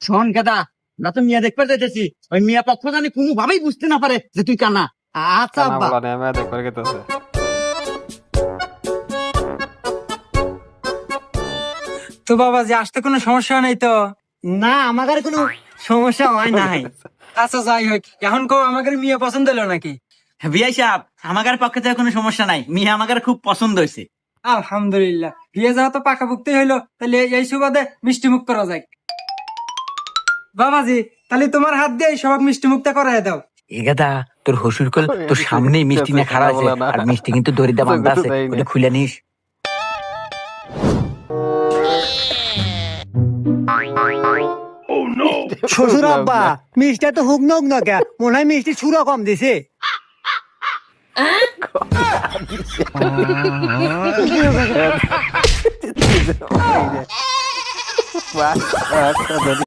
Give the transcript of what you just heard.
শোন গাদা, না তো মিয়া দেখতে যাইতেছি, ওই মিয়া পক্ষ জানি কোনোভাবেই বুঝতে না পারে যে তুই কানা। আচ্ছা কানা আব্বা। বলা নেই, মেয়ে দেখবার গেতেছে। তো বাবা যে আসতে কোনো সমস্যা নাই তো? না, আমাদের কোনো সমস্যা হয় নাই। আচ্ছা যাই হোক, এখন কো আমাদের মেয়ে পছন্দ হলো নাকি? বিয়াই সাহেব, আমাদের পক্ষে তো কোনো সমস্যা নাই, মিয়া আমাদের খুব পছন্দ হয়েছে। আলহামদুলিল্লাহ, বিয়ে যাওয়া তো পাকাপুক্তই হইলো, তাহলে এই সুবাদে মিষ্টি মুখ করা যায়। বাবাজি, তাহলে তোমার হাত দিয়ে সবাক মিষ্টি মুখটা করাই দাও। এগাদা তোর হসুর কল তোর সামনেই মিষ্টি না খারাপ আছে, আর মিষ্টি কিন্তু দড়িতে বান্ধা আছে, ওটা খুলে নিস। শ্বশুর আব্বা, মিষ্টি তো হুক নক না কে, মনে হয় মিষ্টি ছুরা কম দিছে।